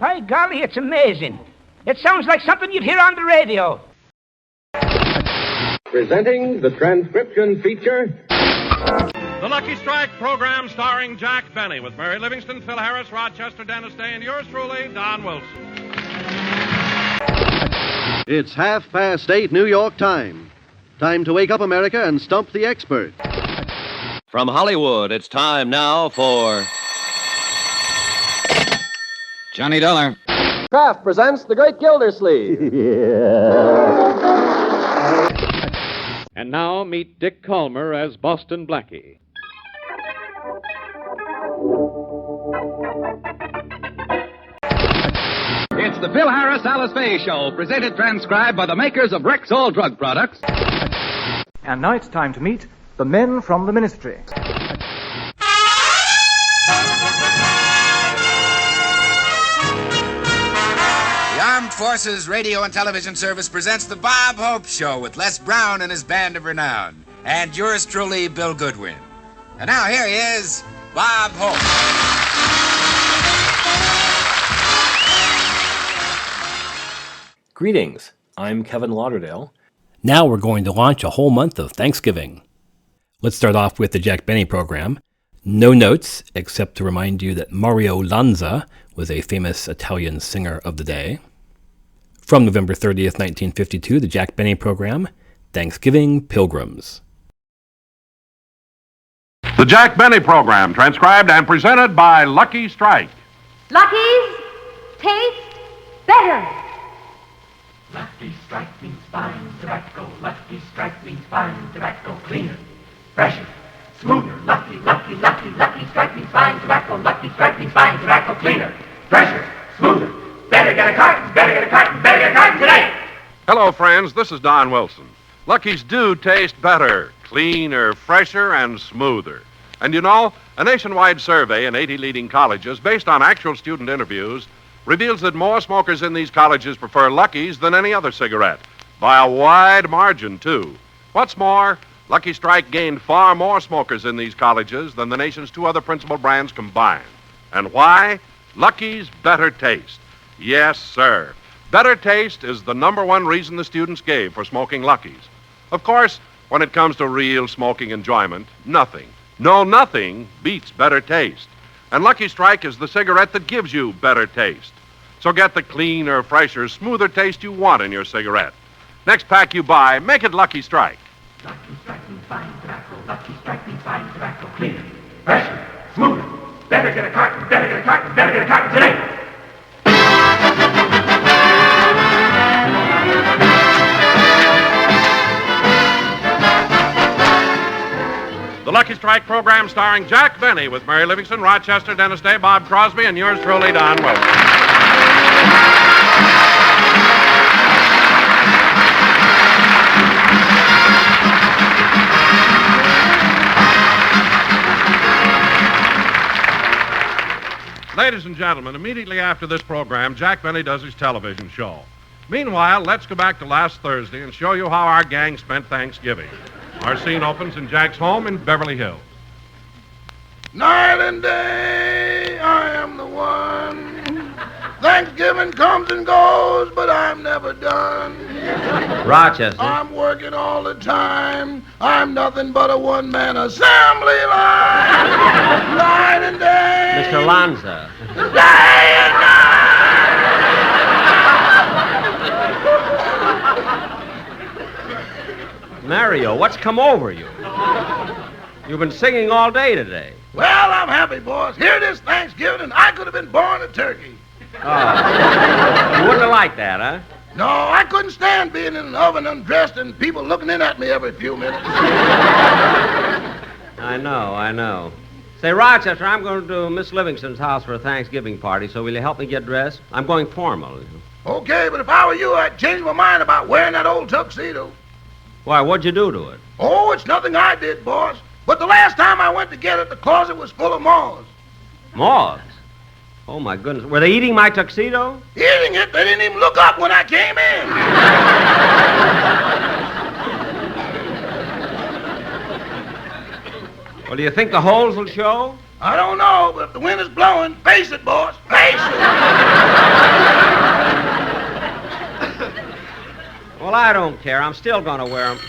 By golly, it's amazing. It sounds like something you'd hear on the radio. Presenting the transcription feature, The Lucky Strike program starring Jack Benny with Mary Livingston, Phil Harris, Rochester, Dennis Day, and yours truly, Don Wilson. It's 8:30 New York time. Time to wake up, America, and stump the expert. From Hollywood, it's time now for Johnny Dollar. Kraft presents The Great Gildersleeve. And now meet Dick Calmer as Boston Blackie. It's the Phil Harris Alice Faye Show, presented transcribed by the makers of Rexall drug products. And now it's time to meet the men from the ministry. The Armed Forces Radio and Television Service presents the Bob Hope Show with Les Brown and his band of renown. And yours truly, Bill Goodwin. And now here he is, Bob Hope. Greetings, I'm Kevin Lauderdale. Now we're going to launch a whole month of Thanksgiving. Let's start off with the Jack Benny program. No notes, except to remind you that Mario Lanza was a famous Italian singer of the day. From November 30th, 1952, the Jack Benny program, Thanksgiving Pilgrims. The Jack Benny program, transcribed and presented by Lucky Strike. Lucky's taste better. Lucky Strike means fine tobacco. Lucky Strike means fine tobacco. Cleaner, fresher, smoother. Lucky Strike means fine tobacco. Lucky Strike means fine tobacco. Cleaner, fresher, smoother. Better get a carton today. Hello, friends. This is Don Wilson. Lucky's do taste better, cleaner, fresher, and smoother. And you know, a nationwide survey in 80 leading colleges based on actual student interviews reveals that more smokers in these colleges prefer Lucky's than any other cigarette. By a wide margin, too. What's more, Lucky Strike gained far more smokers in these colleges than the nation's two other principal brands combined. And why? Lucky's better taste. Yes, sir. Better taste is the number one reason the students gave for smoking Lucky's. Of course, when it comes to real smoking enjoyment, nothing beats better taste. And Lucky Strike is the cigarette that gives you better taste. So get the cleaner, fresher, smoother taste you want in your cigarette. Next pack you buy, make it Lucky Strike. Lucky Strike means fine tobacco. Lucky Strike means fine tobacco. Cleaner, fresher, smoother. Better get a carton today. The Lucky Strike program starring Jack Benny with Mary Livingston, Rochester, Dennis Day, Bob Crosby, and yours truly, Don Wilson. Ladies and gentlemen, immediately after this program, Jack Benny does his television show. Meanwhile, let's go back to last Thursday and show you how our gang spent Thanksgiving. Our scene opens in Jack's home in Beverly Hills. Night and day, I am the one. Thanksgiving comes and goes, but I'm never done. Rochester. I'm working all the time. I'm nothing but a one-man assembly line. Night and day. Mr. Lanza. Day and night. Mario, what's come over you? You've been singing all day today. Well, I'm happy, boss. Here it is Thanksgiving, and I could have been born a turkey. Oh. You wouldn't have liked that, huh? No, I couldn't stand being in an oven undressed and people looking in at me every few minutes. I know. Say, Rochester, I'm going to Miss Livingston's house for a Thanksgiving party, so will you help me get dressed? I'm going formal. Okay, but if I were you, I'd change my mind about wearing that old tuxedo. Why, what'd you do to it? Oh, it's nothing I did, boss. But the last time I went to get it, the closet was full of moths. Moths? Oh, my goodness. Were they eating my tuxedo? Eating it? They didn't even look up when I came in. Well, do you think the holes will show? I don't know, but if the wind is blowing, face it, boss. Face it. don't care. I'm still going to wear them.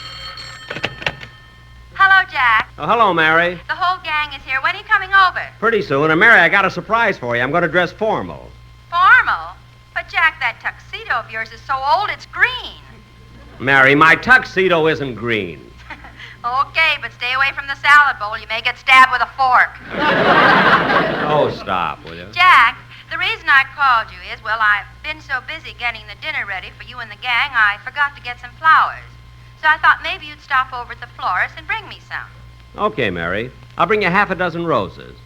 Hello, Jack. Oh, hello, Mary. The whole gang is here. When are you coming over? Pretty soon. And, Mary, I got a surprise for you. I'm going to dress formal. Formal? But, Jack, that tuxedo of yours is so old it's green. Mary, my tuxedo isn't green. Okay, but stay away from the salad bowl. You may get stabbed with a fork. Oh, stop, will you? Jack, the reason I called you is, well, I've been so busy getting the dinner ready for you and the gang, I forgot to get some flowers. So I thought maybe you'd stop over at the florist and bring me some. Okay, Mary. I'll bring you half a dozen roses.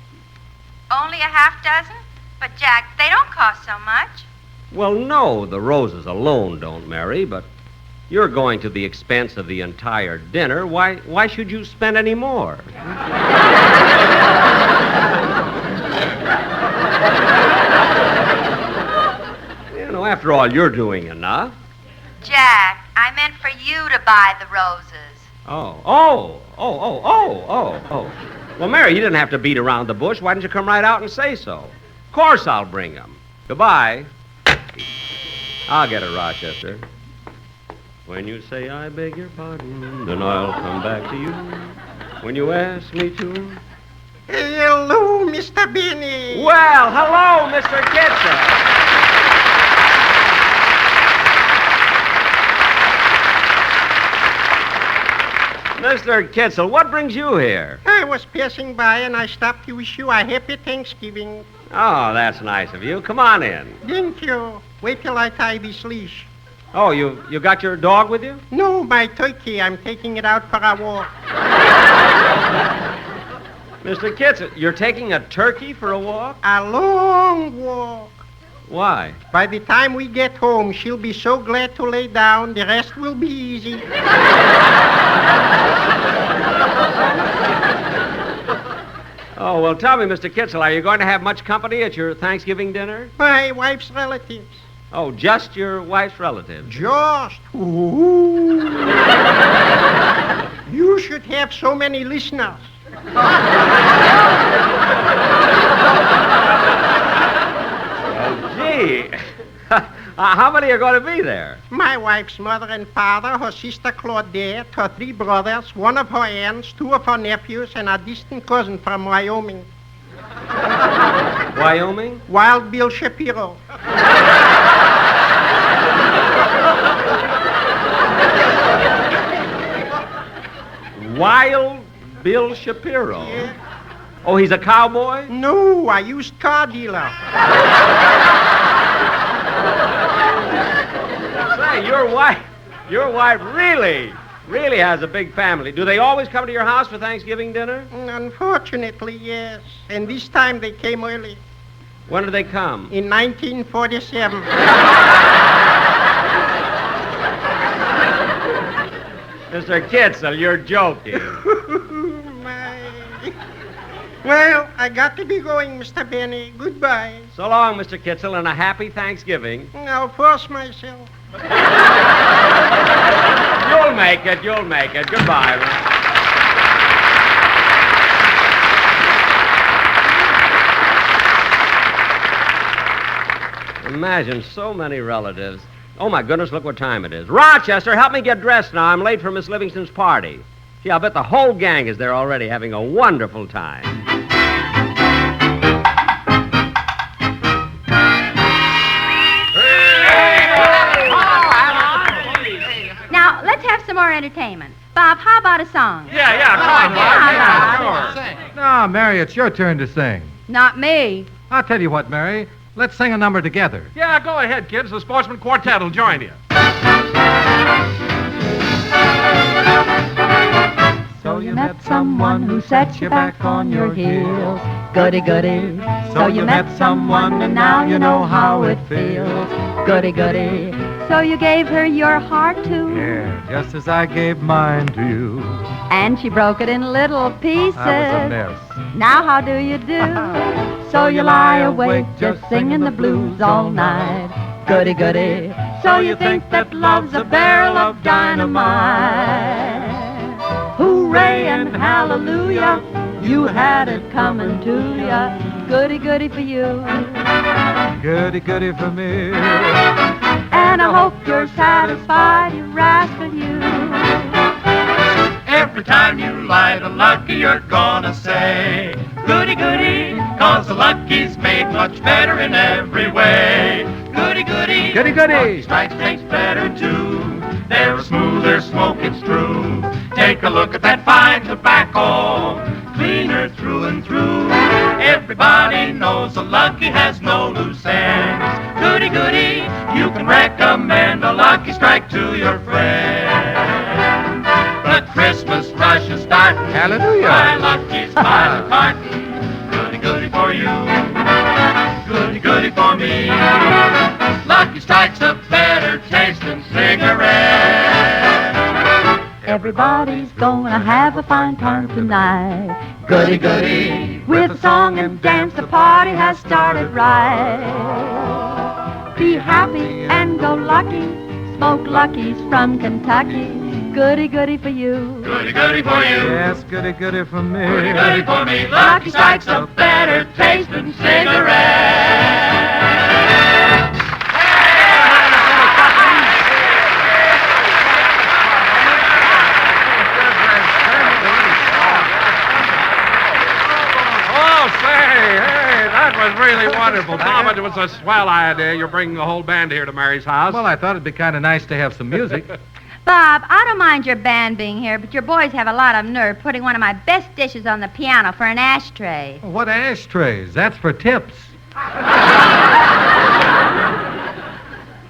Only a half dozen? But, Jack, they don't cost so much. Well, no, the roses alone don't, Mary, but you're going to the expense of the entire dinner. Why should you spend any more? You know, after all, you're doing enough. Jack, I meant for you to buy the roses. Oh. Well, Mary, you didn't have to beat around the bush. Why didn't you come right out and say so? Of course I'll bring them. Goodbye. I'll get it, Rochester. When you say I beg your pardon, then I'll come back to you. When you ask me to. Hello, Mr. Benny. Well, hello, Mr. Kitzel. Mr. Kitzel, what brings you here? I was passing by and I stopped to wish you a happy Thanksgiving. Oh, that's nice of you. Come on in. Thank you. Wait till I tie this leash. Oh, you got your dog with you? No, my turkey. I'm taking it out for a walk. Mr. Kitzel, you're taking a turkey for a walk? A long walk. Why? By the time we get home, she'll be so glad to lay down, the rest will be easy. Oh, well, tell me, Mr. Kitzel, are you going to have much company at your Thanksgiving dinner? My wife's relatives. Oh, just your wife's relatives? Just. Ooh. You should have so many listeners. Gee. How many are going to be there? My wife's mother and father, her sister Claudette, her 3 brothers, one of her aunts, 2 of her nephews, and a distant cousin from Wyoming. Wyoming? Wild Bill Shapiro. Wild Bill Shapiro? Yeah. Oh, he's a cowboy? No, a used car dealer. Say, your wife really has a big family. Do they always come to your house for Thanksgiving dinner? Unfortunately, yes. And this time they came early. When did they come? In 1947. Mr. Kitzel, you're joking. Well, I got to be going, Mr. Benny. Goodbye. So long, Mr. Kitzel, and a happy Thanksgiving. I'll force myself. You'll make it. Goodbye. Imagine so many relatives. Oh, my goodness, look what time it is. Rochester, help me get dressed now. I'm late for Miss Livingston's party. Gee, I'll bet the whole gang is there already having a wonderful time. Now, let's have some more entertainment. Bob, how about a song? Yeah, come on, Bob. Sure. No, Mary, it's your turn to sing. Not me. I'll tell you what, Mary. Let's sing a number together. Yeah, go ahead, kids. The Sportsman Quartet will join you. So you met someone who set you back on your heels. Goody, goody. So you met someone and now you know how it feels. Goody, goody. So you gave her your heart too. Yeah, just as I gave mine to you. And she broke it in little pieces. That was a mess. Now how do you do? So you lie awake just singing the blues all night. Goody, goody. So you think that love's a barrel of dynamite. Hooray and hallelujah, you had it coming to ya. Goody, goody for you. Goody, goody for me. And I hope you're satisfied, you rascal, you. Every time you lie to Lucky, you're gonna say, goody, goody, 'cause the Lucky's made much better in every way. Goody, goody, Goody, goody. Lucky Strikes taste better too. They're a smoother smoke, it's true. Take a look at that fine tobacco, cleaner through and through. Everybody knows a Lucky has no loose ends. Goody, goody, you can recommend a Lucky Strike to your friend. The Christmas rush is starting. Hallelujah. Buy Lucky's by the carton. Goody, goody for you. Goody, goody for me. Lucky Strike's a better tasting cigarette. Everybody's gonna have a fine time tonight. Goody, goody, with a song and dance, the party has started right. Be happy and go lucky, smoke Luckies from Kentucky. Goody, goody for you. Goody, goody for you. Yes, goody, goody for me. Goody, goody for me. Lucky Strike's a better tasting cigarette. Oh, say, hey, that was really wonderful. Tom, it was a swell idea. You're bringing the whole band here to Mary's house. Well, I thought it'd be kind of nice to have some music. Bob, I don't mind your band being here, but your boys have a lot of nerve putting one of my best dishes on the piano for an ashtray. What ashtrays? That's for tips.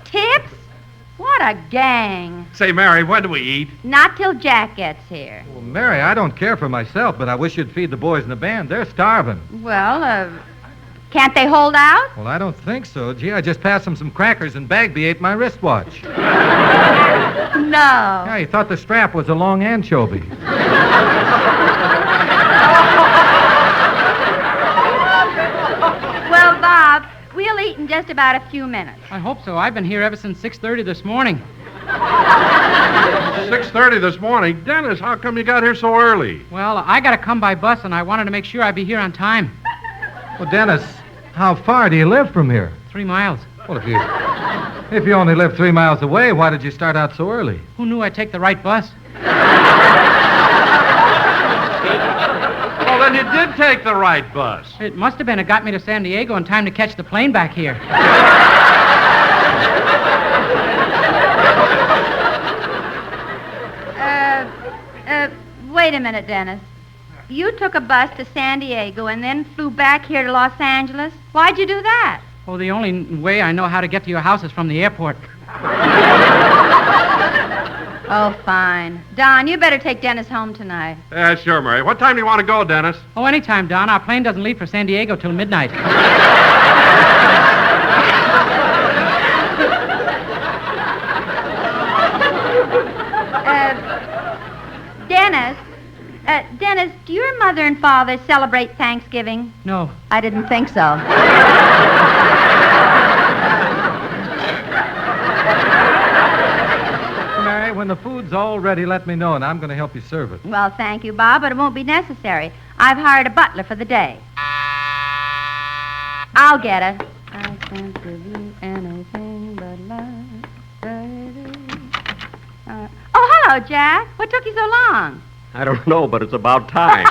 Tips? What a gang. Say, Mary, when do we eat? Not till Jack gets here. Well, Mary, I don't care for myself, but I wish you'd feed the boys in the band. They're starving. Well, can't they hold out? Well, I don't think so. Gee, I just passed them some crackers and Bagby ate my wristwatch. No. Yeah, he thought the strap was a long anchovy. Well, Bob, we'll eat in just about a few minutes. I hope so. I've been here ever since 6:30 this morning. 6:30 this morning? Dennis, how come you got here so early? Well, I got to come by bus, and I wanted to make sure I'd be here on time. Well, Dennis, how far do you live from here? 3 miles. Well, if you only live 3 miles away, why did you start out so early? Who knew I'd take the right bus? Well, then you did take the right bus. It must have been. It got me to San Diego in time to catch the plane back here. Wait a minute, Dennis. You took a bus to San Diego and then flew back here to Los Angeles? Why'd you do that? Oh, the only way I know how to get to your house is from the airport. Oh, fine. Don, you better take Dennis home tonight. Yeah, sure, Mary. What time do you want to go, Dennis? Oh, anytime, Don. Our plane doesn't leave for San Diego till midnight. Dennis, do your mother and father celebrate Thanksgiving? No. I didn't think so. Mary, when the food's all ready, let me know, and I'm going to help you serve it. Well, thank you, Bob, but it won't be necessary. I've hired a butler for the day. I'll get it. I can't give you anything but love, baby. Oh, hello, Jack. What took you so long? I don't know, but it's about time.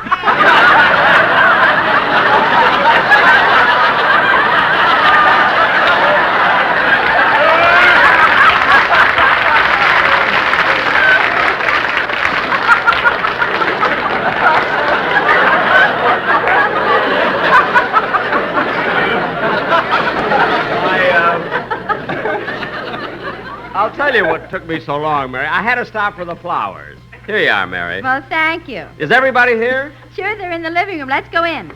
I'll tell you what took me so long, Mary. I had to stop for the flowers. Here you are, Mary. Well, thank you. Is everybody here? Sure, they're in the living room. Let's go in.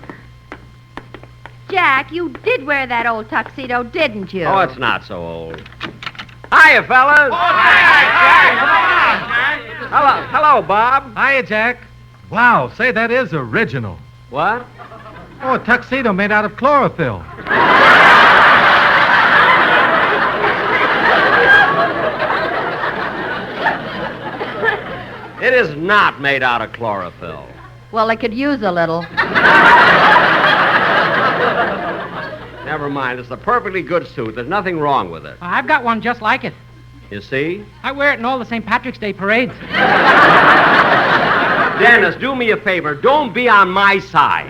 Jack, you did wear that old tuxedo, didn't you? Oh, it's not so old. Hiya, fellas. Oh, hi, Hello, hello, Bob. Hiya, Jack. Wow, say, that is original. What? Oh, a tuxedo made out of chlorophyll. It is not made out of chlorophyll. Well, it could use a little. Never mind. It's a perfectly good suit. There's nothing wrong with it. I've got one just like it. You see? I wear it in all the St. Patrick's Day parades. Dennis, do me a favor. Don't be on my side.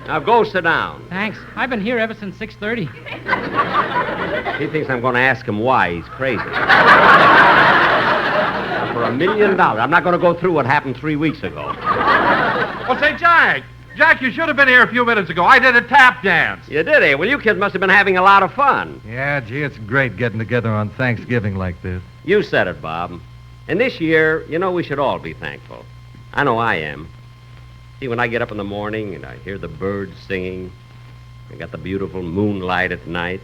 Now go sit down. Thanks. I've been here ever since 6:30. He thinks I'm going to ask him why. He's crazy. For $1 million. I'm not going to go through what happened 3 weeks ago. Well, say, Jack, you should have been here a few minutes ago. I did a tap dance. You did, eh? Well, you kids must have been having a lot of fun. Yeah, gee, it's great getting together on Thanksgiving like this. You said it, Bob. And this year, you know, we should all be thankful. I know I am. See, when I get up in the morning and I hear the birds singing, I got the beautiful moonlight at night,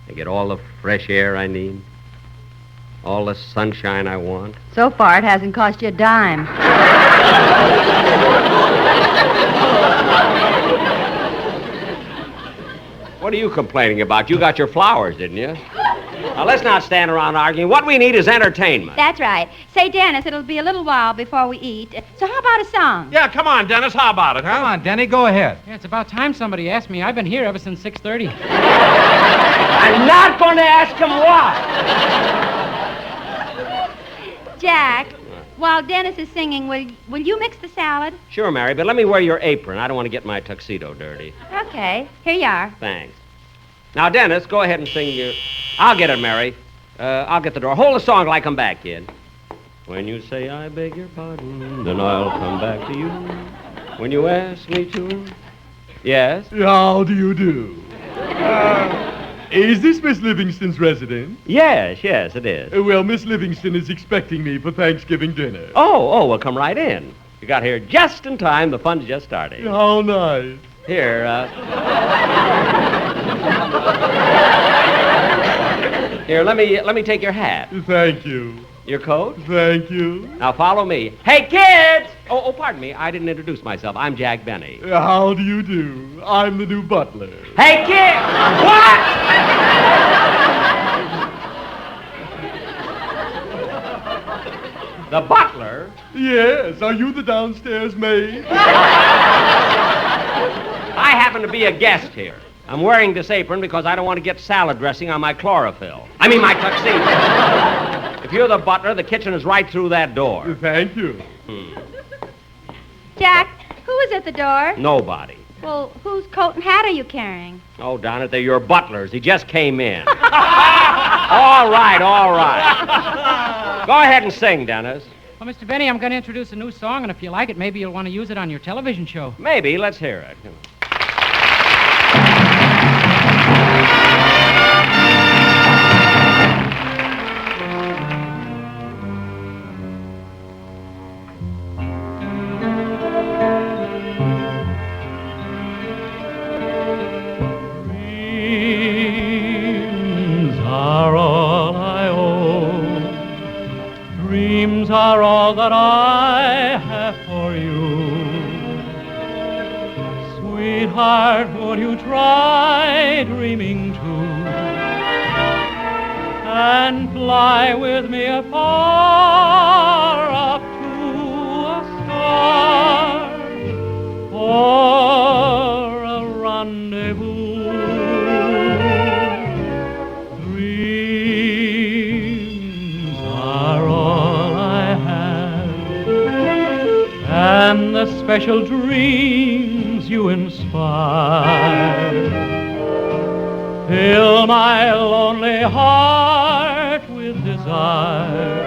I get all the fresh air I need, all the sunshine I want. So far, it hasn't cost you a dime. What are you complaining about? You got your flowers, didn't you? Now, let's not stand around arguing. What we need is entertainment. That's right. Say, Dennis, it'll be a little while before we eat. So how about a song? Yeah, come on, Dennis. How about it, huh? Come on, Denny, go ahead. Yeah, it's about time somebody asked me. I've been here ever since 6:30. I'm not going to ask him why. Jack, while Dennis is singing, will you mix the salad? Sure, Mary, but let me wear your apron. I don't want to get my tuxedo dirty. Okay. Here you are. Thanks. Now, Dennis, go ahead and sing your... I'll get it, Mary. I'll get the door. Hold the song till I come back, kid. When you say I beg your pardon, then I'll come back to you. When you ask me to... Yes? How do you do? Is this Miss Livingston's residence? Yes, it is. Well, Miss Livingston is expecting me for Thanksgiving dinner. Oh, well, come right in. You got here just in time. The fun's just starting. How nice. Here, Here, let me take your hat. Thank you. Your coat? Thank you. Now follow me. Hey, kids! Oh, pardon me. I didn't introduce myself. I'm Jack Benny. How do you do? I'm the new butler. Hey, kids! What? The butler? Yes. Are you the downstairs maid? I happen to be a guest here. I'm wearing this apron because I don't want to get salad dressing on my chlorophyll. I mean, my tuxedo. If you're the butler, the kitchen is right through that door. Thank you. Jack, who is at the door? Nobody. Well, whose coat and hat are you carrying? Oh, darn it, they're your butlers. He just came in. All right. Go ahead and sing, Dennis. Well, Mr. Benny, I'm going to introduce a new song, and if you like it, maybe you'll want to use it on your television show. Maybe. Let's hear it. Dreams are all that I have for you. Sweetheart, won't you try dreaming too? And fly with me afar up to a star for a rendezvous. And the special dreams you inspire fill my lonely heart with desire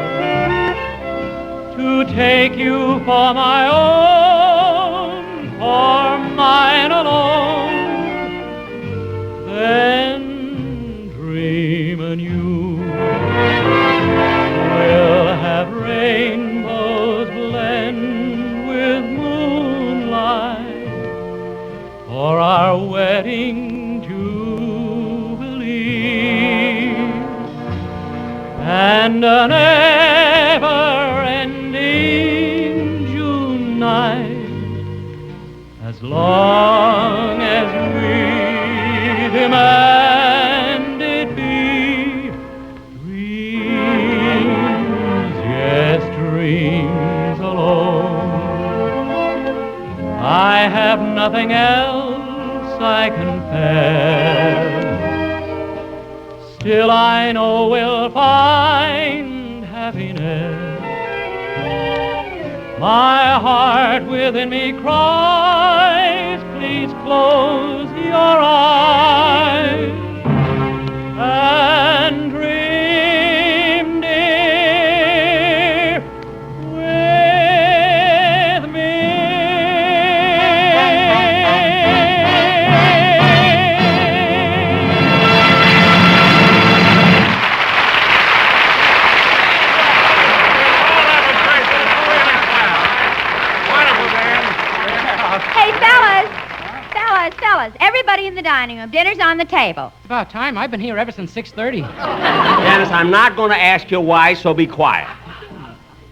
to take you for my own, for mine alone, then dream anew. We'll have rainbows blend with moonlight for our wedding jubilee, and an ever-ending June night, as long as we demand it be. Dreams, yes, dreams alone. else I confess. Still I know we'll find happiness. My heart within me cries, please close your eyes and dream, dear, with me. Hey, fellas, everybody in the dining room. Dinner's on the table. It's about time. I've been here ever since 6:30. Dennis, I'm not going to ask you why, so be quiet.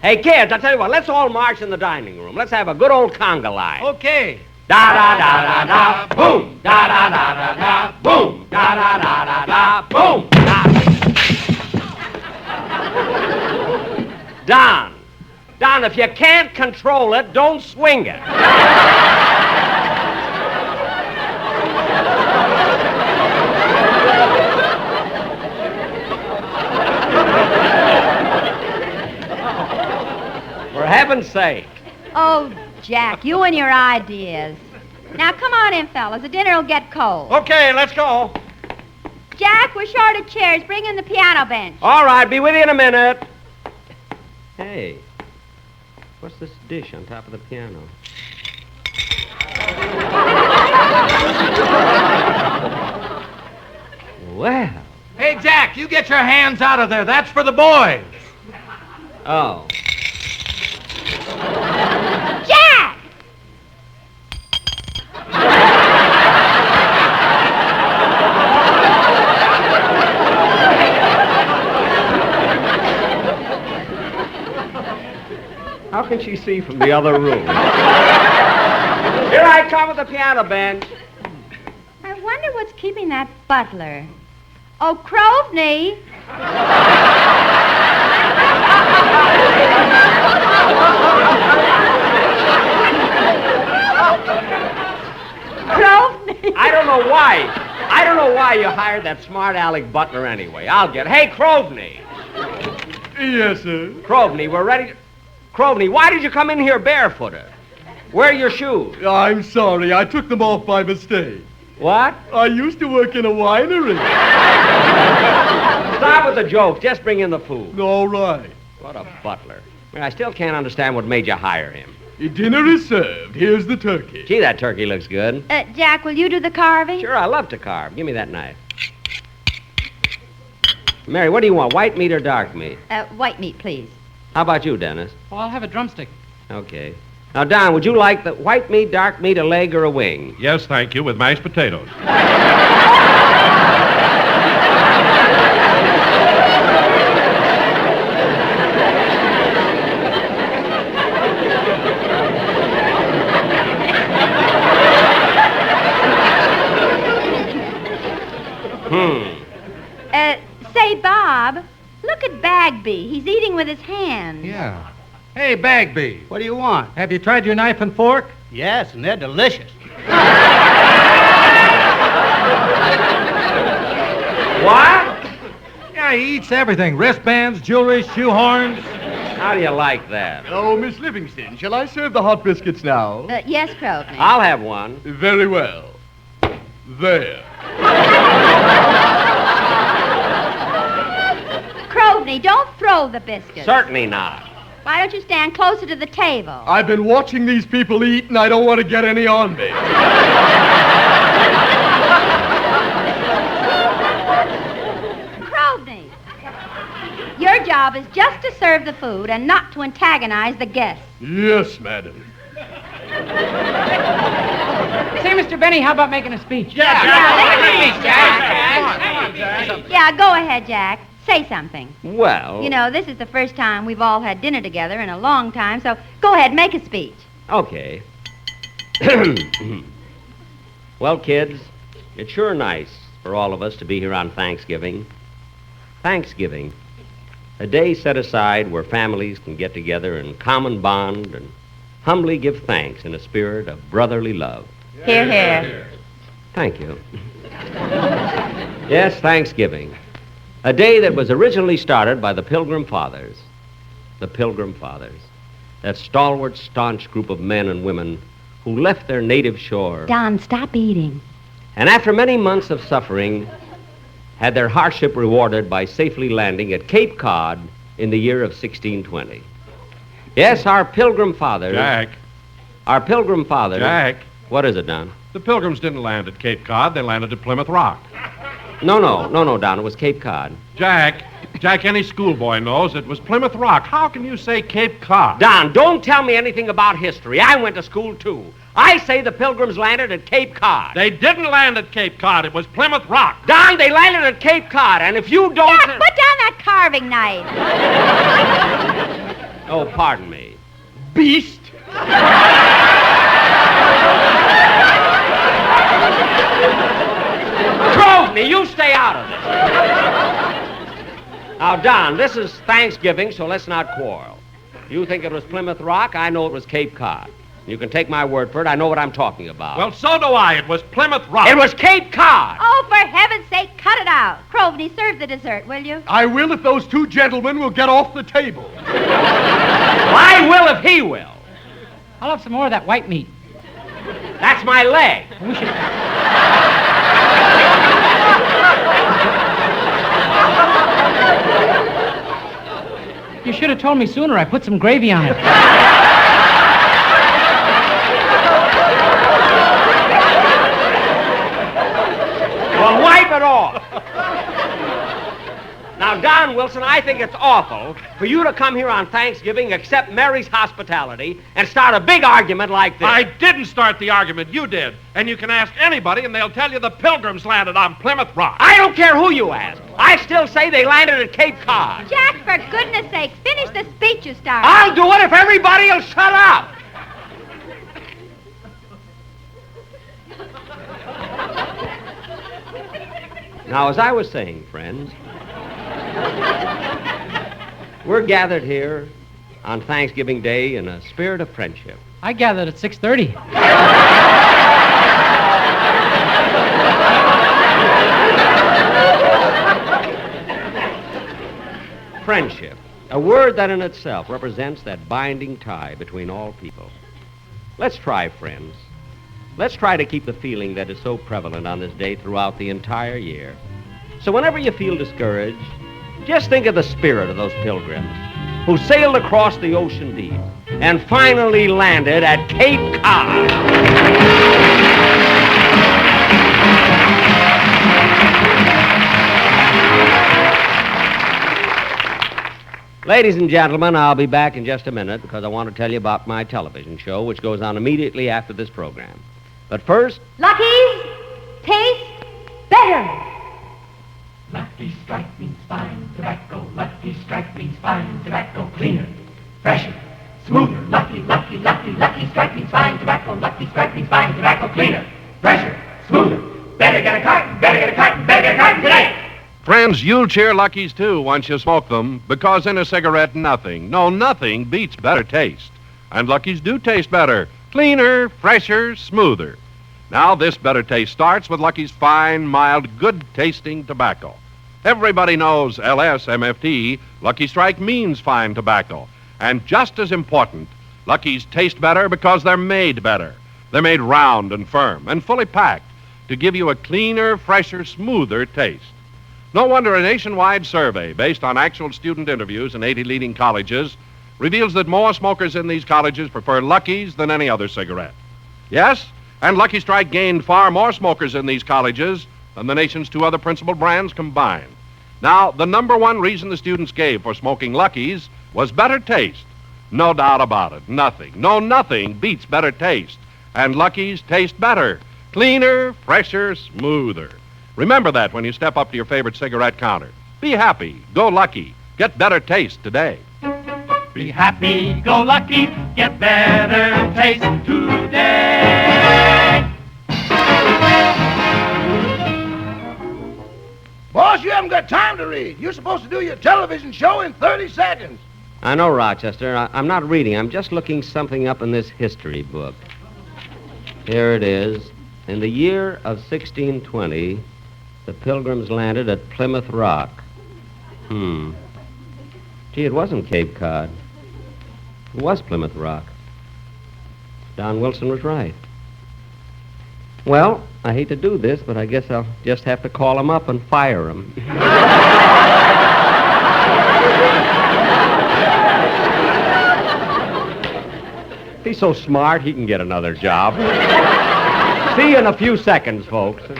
Hey, kids, I'll tell you what, let's all march in the dining room. Let's have a good old conga line. Okay. Da-da-da-da-da, boom! Da-da-da-da-da, boom! Da-da-da-da-da, boom! Don, if you can't control it, don't swing it. For heaven's sake. Oh, Jack, you and your ideas. Now, come on in, fellas. The dinner will get cold. Okay, let's go. Jack, we're short of chairs. Bring in the piano bench. All right, be with you in a minute. Hey, what's this dish on top of the piano? Well. Hey, Jack, you get your hands out of there. That's for the boys. Oh. Jack! How can she see from the other room? Here I come with the piano bench. I wonder what's keeping that butler. Oh, Croveney. Croveney. I don't know why you hired that smart aleck butler anyway. Hey, Croveney. Yes, sir. Croveney, we're ready. Croveney, why did you come in here barefooted? Where are your shoes? I'm sorry. I took them off by mistake. What? I used to work in a winery. Stop with the joke. Just bring in the food. All right. What a butler. I still can't understand what made you hire him. Dinner is served. Here's the turkey. Gee, that turkey looks good. Jack, will you do the carving? Sure, I love to carve. Give me that knife. Mary, what do you want, white meat or dark meat? White meat, please. How about you, Dennis? Oh, I'll have a drumstick. Okay. Now, Don, would you like the white meat, dark meat, a leg, or a wing? Yes, thank you, with mashed potatoes. Say, Bob, look at Bagby. He's eating with his hands. Yeah. Hey, Bagby. What do you want? Have you tried your knife and fork? Yes, and they're delicious. What? Yeah, he eats everything. Wristbands, jewelry, shoehorns. How do you like that? Oh, Miss Livingston, shall I serve the hot biscuits now? Yes, Croveney. I'll have one. Very well. There. Croveney, don't throw the biscuits. Certainly not. Why don't you stand closer to the table? I've been watching these people eat, and I don't want to get any on me. Croveney, your job is just to serve the food and not to antagonize the guests. Yes, madam. Say, Mr. Benny, how about making a speech? Yeah, go ahead, Jack. Say something. Well... You know, this is the first time we've all had dinner together in a long time, so go ahead, make a speech. Okay. Well, kids, it's sure nice for all of us to be here on Thanksgiving. Thanksgiving, a day set aside where families can get together in common bond and humbly give thanks in a spirit of brotherly love. Hear, hear. Thank you. Yes, Thanksgiving. A day that was originally started by the Pilgrim Fathers. The Pilgrim Fathers. That stalwart, staunch group of men and women who left their native shore. Don, stop eating. And after many months of suffering, had their hardship rewarded by safely landing at Cape Cod in the year of 1620. Yes, our Pilgrim Fathers. Jack. Our Pilgrim Fathers. Jack. What is it, Don? The Pilgrims didn't land at Cape Cod. They landed at Plymouth Rock. No, Don. It was Cape Cod. Jack, any schoolboy knows it was Plymouth Rock. How can you say Cape Cod? Don, don't tell me anything about history. I went to school, too. I say the Pilgrims landed at Cape Cod. They didn't land at Cape Cod. It was Plymouth Rock. Don, they landed at Cape Cod, and if you don't... Jack, put down that carving knife. Oh, pardon me. Beast. Crowley, you stay out of this. Now, Don, this is Thanksgiving, so let's not quarrel. You think it was Plymouth Rock? I know it was Cape Cod. You can take my word for it. I know what I'm talking about. Well, so do I. It was Plymouth Rock. It was Cape Cod. Oh, for heaven's sake, cut it out. Croveney, serve the dessert, will you? I will if those two gentlemen will get off the table. I will if he will. I'll have some more of that white meat. That's my leg. We should... You should have told me sooner. I put some gravy on it. Well, wipe it off. Now, Don Wilson, I think it's awful for you to come here on Thanksgiving, accept Mary's hospitality, and start a big argument like this. I didn't start the argument. You did. And you can ask anybody, and they'll tell you the Pilgrims landed on Plymouth Rock. I don't care who you ask. I still say they landed at Cape Cod. Jack, for goodness sakes, finish the speech you started. I'll do it if everybody will shut up. Now, as I was saying, friends, we're gathered here on Thanksgiving Day in a spirit of friendship. I gathered at 6:30. Friendship, a word that in itself represents that binding tie between all people. Let's try, friends. Let's try to keep the feeling that is so prevalent on this day throughout the entire year. So whenever you feel discouraged, just think of the spirit of those pilgrims who sailed across the ocean deep and finally landed at Cape Cod. Ladies and gentlemen, I'll be back in just a minute because I want to tell you about my television show, which goes on immediately after this program. But first... Lucky's taste better. Lucky Strike means fine tobacco. Lucky Strike means fine tobacco. Cleaner, fresher, smoother. Lucky Strike means fine tobacco. Lucky Strike means fine tobacco. Cleaner, fresher, smoother. Better get a carton today. Friends, you'll cheer Lucky's too once you smoke them, because in a cigarette, nothing beats better taste. And Lucky's do taste better. Cleaner, fresher, smoother. Now, this better taste starts with Lucky's fine, mild, good-tasting tobacco. Everybody knows LSMFT, Lucky Strike means fine tobacco. And just as important, Lucky's taste better because they're made better. They're made round and firm and fully packed to give you a cleaner, fresher, smoother taste. No wonder a nationwide survey based on actual student interviews in 80 leading colleges reveals that more smokers in these colleges prefer Lucky's than any other cigarette. Yes, and Lucky Strike gained far more smokers in these colleges than the nation's two other principal brands combined. Now, the number one reason the students gave for smoking Lucky's was better taste. No doubt about it. Nothing beats better taste. And Lucky's taste better. Cleaner, fresher, smoother. Remember that when you step up to your favorite cigarette counter. Be happy. Go Lucky. Get better taste today. Be happy, go lucky, get better taste today. Boss, you haven't got time to read. You're supposed to do your television show in 30 seconds. I know, Rochester. I'm not reading. I'm just looking something up in this history book. Here it is. In the year of 1620, the Pilgrims landed at Plymouth Rock. Gee, it wasn't Cape Cod. It was Plymouth Rock. Don Wilson was right. Well, I hate to do this, but I guess I'll just have to call him up and fire him. He's so smart, he can get another job. See you in a few seconds, folks. The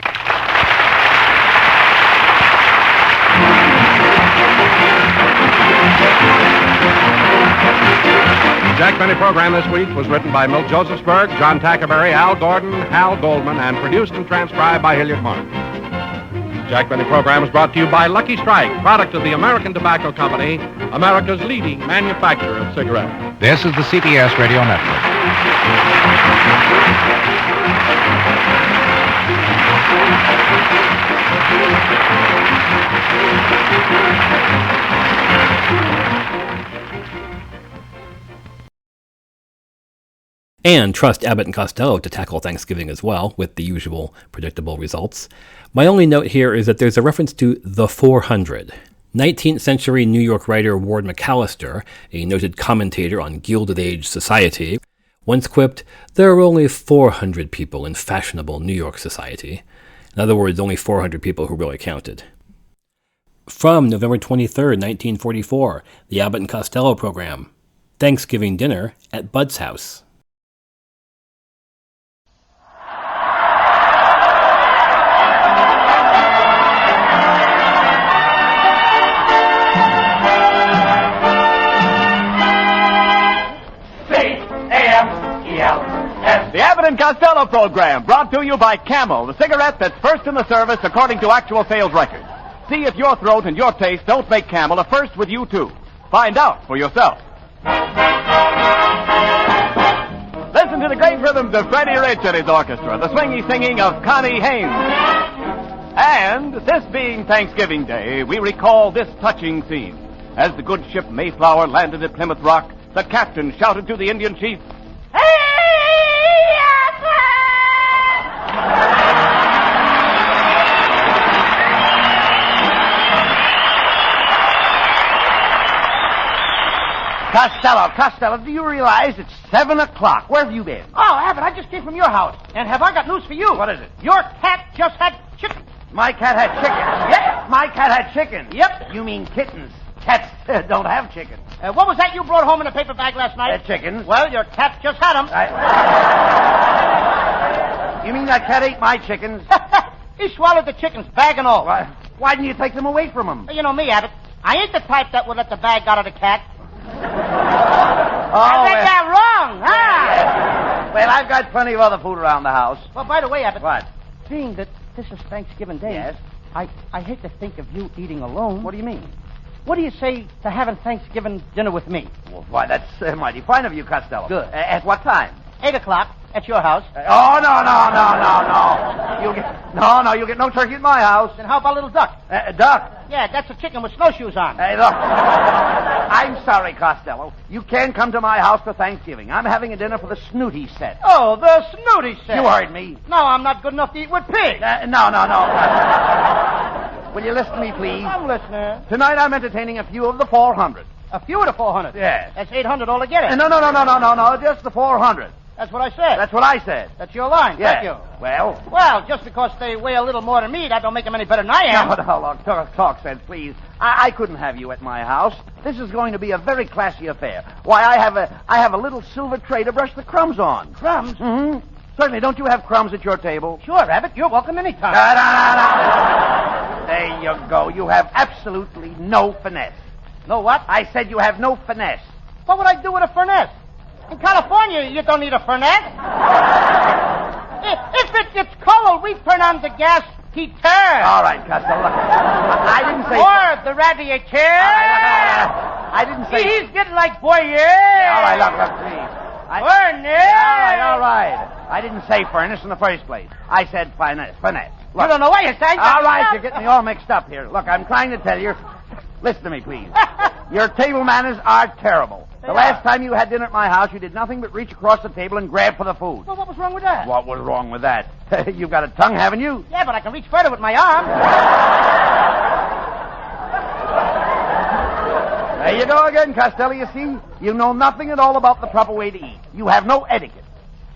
Jack Benny program this week was written by Milt Josephsberg, John Tackerberry, Al Gordon, Hal Goldman, and produced and transcribed by Hilliard Martin. The Jack Benny program is brought to you by Lucky Strike, product of the American Tobacco Company, America's leading manufacturer of cigarettes. This is the CBS Radio Network. And trust Abbott and Costello to tackle Thanksgiving as well, with the usual predictable results. My only note here is that there's a reference to the 400. 19th century New York writer Ward McAllister, a noted commentator on Gilded Age society, once quipped, "There are only 400 people in fashionable New York society." In other words, only 400 people who really counted. From November 23rd, 1944, the Abbott and Costello Program, Thanksgiving dinner at Bud's house. The Abbott and Costello Program, brought to you by Camel, the cigarette that's first in the service according to actual sales records. See if your throat and your taste don't make Camel a first with you, too. Find out for yourself. Listen to the great rhythms of Freddie Rich and his orchestra, the swingy singing of Connie Haynes. And this being Thanksgiving Day, we recall this touching scene. As the good ship Mayflower landed at Plymouth Rock, the captain shouted to the Indian chief, Costello, do you realize it's 7 o'clock? Where have you been? Oh, Abbott, I just came from your house. And have I got news for you? What is it? Your cat just had chicken. My cat had chickens? Yep. My cat had chickens? Yep. You mean kittens. Cats don't have chickens. What was that you brought home in a paper bag last night? Chickens. Well, your cat just had them. You mean that cat ate my chickens? He swallowed the chickens, bag and all. Why didn't you take them away from him? You know me, Abbott. I ain't the type that would let the bag out of the cat. I read that wrong, huh? Well, I've got plenty of other food around the house. Well, by the way, Abbott. What? Being that this is Thanksgiving Day, yes, I hate to think of you eating alone. What do you mean? What do you say to having Thanksgiving dinner with me? Well, why, that's mighty fine of you, Costello. Good. At what time? 8 o'clock at your house. Oh, no. You'll get no turkey at my house. Then how about a little duck? Duck? Yeah, that's a chicken with snowshoes on. Hey, look. I'm sorry, Costello. You can't come to my house for Thanksgiving. I'm having a dinner for the snooty set. Oh, the snooty set. You heard me. No, I'm not good enough to eat with pigs. No. Will you listen to me, please? I'm listening. Tonight I'm entertaining a few of the 400. A few of the 400? Yes. That's 800 altogether. No, just the 400. That's what I said. That's what I said. That's your line. Yes. Thank you. Well, just because they weigh a little more than me, that don't make them any better than I am. No, look, talk sense, please. I couldn't have you at my house. This is going to be a very classy affair. Why, I have a little silver tray to brush the crumbs on. Crumbs? Mm-hmm. Certainly. Don't you have crumbs at your table? Sure, Abbott. You're welcome anytime. There you go. You have absolutely no finesse. No what? I said you have no finesse. What would I do with a furnace? In California, you don't need a furnace. If it gets cold, we turn on the gas heater. All right, Costello, look. I didn't say... Or the radiator. I didn't say... He's getting like boy, All right, look, please. Furnace. All right. I didn't say furnace in the first place. I said finesse. Look. You don't know what you say. All right, you're getting me all mixed up here. Look, I'm trying to tell you. Listen to me, please. Your table manners are terrible. The last time you had dinner at my house, you did nothing but reach across the table and grab for the food. Well, what was wrong with that? What was wrong with that? You've got a tongue, haven't you? Yeah, but I can reach further with my arm. There you go again, Costello. You see? You know nothing at all about the proper way to eat. You have no etiquette.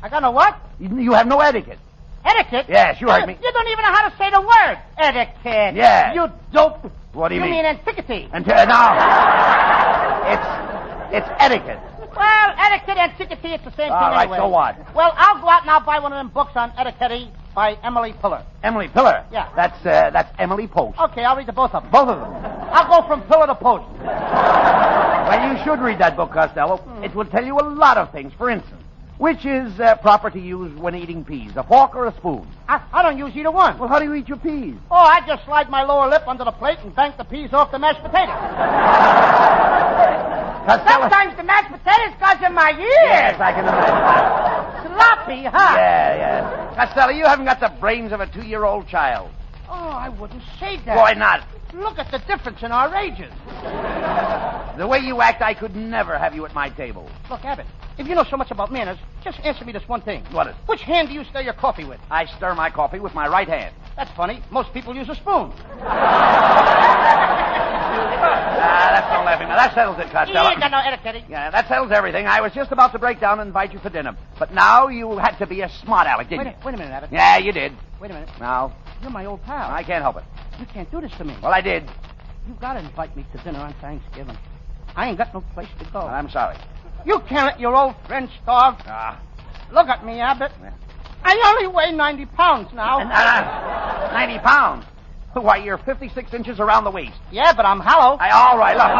I got no what? You have no etiquette. Etiquette? Yes, you heard me. You don't even know how to say the word. Etiquette. Yeah. You dope. What do you mean? You mean antiquity. No. It's etiquette. Well, etiquette and antiquity, it's the same thing All right, anyway. so what? Well, I'll go out and I'll buy one of them books on etiquette by Emily Pillar. Emily Pillar? Yeah. That's Emily Post. Okay, I'll read the both of them. Both of them. I'll go from pillar to post. Well, you should read that book, Costello. It will tell you a lot of things. For instance, which is proper to use when eating peas, a fork or a spoon? I don't use either one. Well, how do you eat your peas? Oh, I just slide my lower lip under the plate and bank the peas off the mashed potatoes. Sometimes the mashed potatoes goes in my ears. Yes, I can imagine. Sloppy, huh? Yeah. Costello, you haven't got the brains of a 2-year-old child. Oh, I wouldn't say that. Why not? Look at the difference in our ages. The way you act, I could never have you at my table. Look, Abbott, if you know so much about manners, just answer me this one thing. What is it? Which hand do you stir your coffee with? I stir my coffee with my right hand. That's funny. Most people use a spoon. That's no laughing. Now, that settles it, Costello. You ain't got no etiquette. Yeah, that settles everything. I was just about to break down and invite you for dinner. But now you had to be a smart aleck, didn't you? Wait a minute, Abbott. Yeah, you did. Wait a minute. Now? You're my old pal. I can't help it. You can't do this to me. Well, I did. You gotta invite me to dinner on Thanksgiving. I ain't got no place to go. Well, I'm sorry. You can't let your old friend starve. Look at me, Abbott. Yeah. I only weigh 90 pounds now. 90 pounds? Why, you're 56 inches around the waist. Yeah, but I'm hollow. All right, look.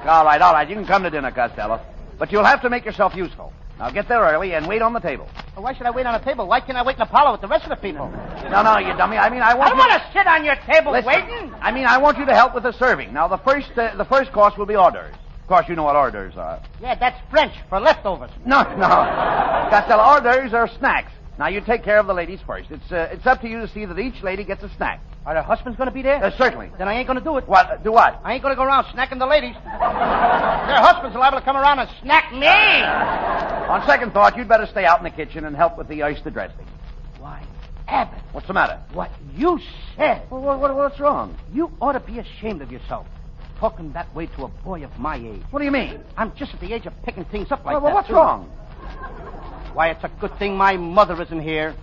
All right. You can come to dinner, Costello. But you'll have to make yourself useful. Now, get there early and wait on the table. Well, why should I wait on a table? Why can't I wait in Apollo with the rest of the people? No, you dummy. I don't want to sit on your table waiting. I want you to help with the serving. Now, the first course will be hors d'oeuvres. Of course, you know what hors d'oeuvres are. Yeah, that's French for leftovers. No. Costello, hors d'oeuvres are snacks. Now, you take care of the ladies first. It's up to you to see that each lady gets a snack. Are their husbands going to be there? Certainly. Then I ain't going to do it. What? Do what? I ain't going to go around snacking the ladies. Their husbands are liable to come around and snack me. On second thought, you'd better stay out in the kitchen and help with the oyster dressing. Why, Abbott. What's the matter? What you said. Well, what's wrong? You ought to be ashamed of yourself. Talking that way to a boy of my age. What do you mean? I'm just at the age of picking things up like well, that. What's too. wrong? Why, it's a good thing my mother isn't here.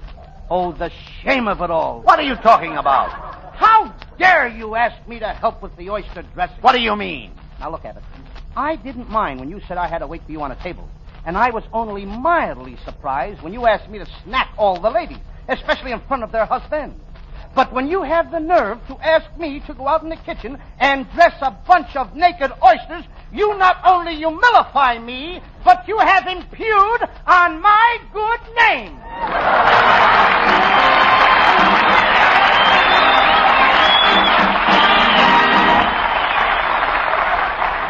Oh, the shame of it all. What are you talking about? How dare you ask me to help with the oyster dressing? What do you mean? Now, look, Abbott. I didn't mind when you said I had to wait for you on a table. And I was only mildly surprised when you asked me to snack all the ladies, especially in front of their husbands. But when you have the nerve to ask me to go out in the kitchen and dress a bunch of naked oysters, you not only humilify me, but you have impugned on my good name.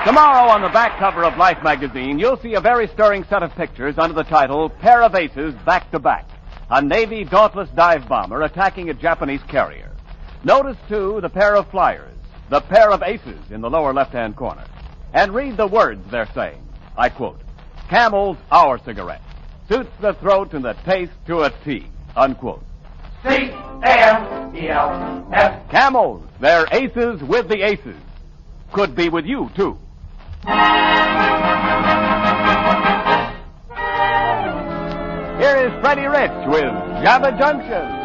Tomorrow on the back cover of Life magazine, you'll see a very stirring set of pictures under the title Pair of Aces Back to Back. A Navy Dauntless dive bomber attacking a Japanese carrier. Notice, too, the pair of flyers, the pair of aces in the lower left-hand corner. And read the words they're saying. I quote, Camel's our cigarette. Suits the throat and the taste to a T. Unquote. C-A-M-E-L-F. Camels, they're aces with the aces. Could be with you, too. Here is Freddie Rich with Java Junction.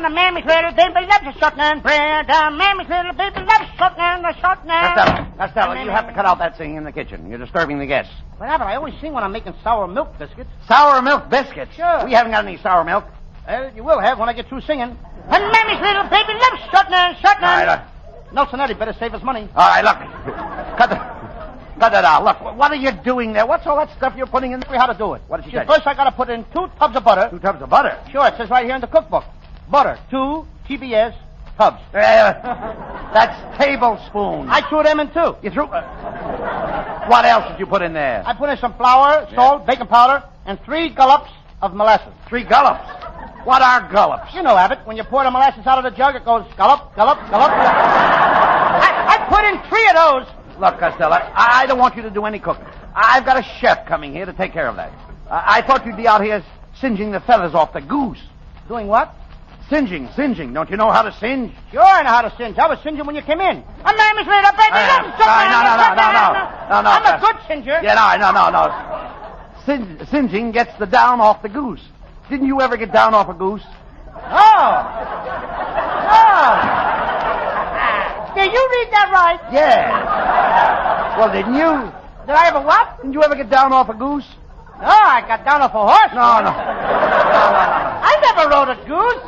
a mammy's little baby loves a shortening bread. A mammy's little baby loves shortening the shortening. Costello, you have to cut out that singing in the kitchen. You're disturbing the guests. Well, Abbott, I always sing when I'm making sour milk biscuits. Sour milk biscuits? Sure. We haven't got any sour milk. You will have when I get through singing. A mammy's little baby loves shortening. All right, Nelson Eddy better save his money. All right, look. Cut that out. Look, what are you doing there? What's all that stuff you're putting in? How to do it. What did she say? First, I got to put in 2 tubs of butter. 2 tubs of butter? Sure, it says right here in the cookbook. Butter, 2 TBS tubs. That's tablespoons. I threw them in, too. You threw... what else did you put in there? I put in some flour, salt, baking powder, and 3 gullops of molasses. 3 gullops? What are gullops? You know, Abbott, when you pour the molasses out of the jug, it goes gullop, gullop, gullop. I put in 3 of those. Look, Costello, I don't want you to do any cooking. I've got a chef coming here to take care of that. I thought you'd be out here singeing the feathers off the goose. Doing what? Singeing. Don't you know how to singe? Sure, I know how to singe. I was singeing when you came in. A mammy's little baby. No. I'm a good singer. Yeah, no. Singeing gets the down off the goose. Didn't you ever get down off a goose? Oh. Did you read that right? Yeah. Well, didn't you? Did I ever what? Didn't you ever get down off a goose? No, I got down off a horse. No. I never rode a goose.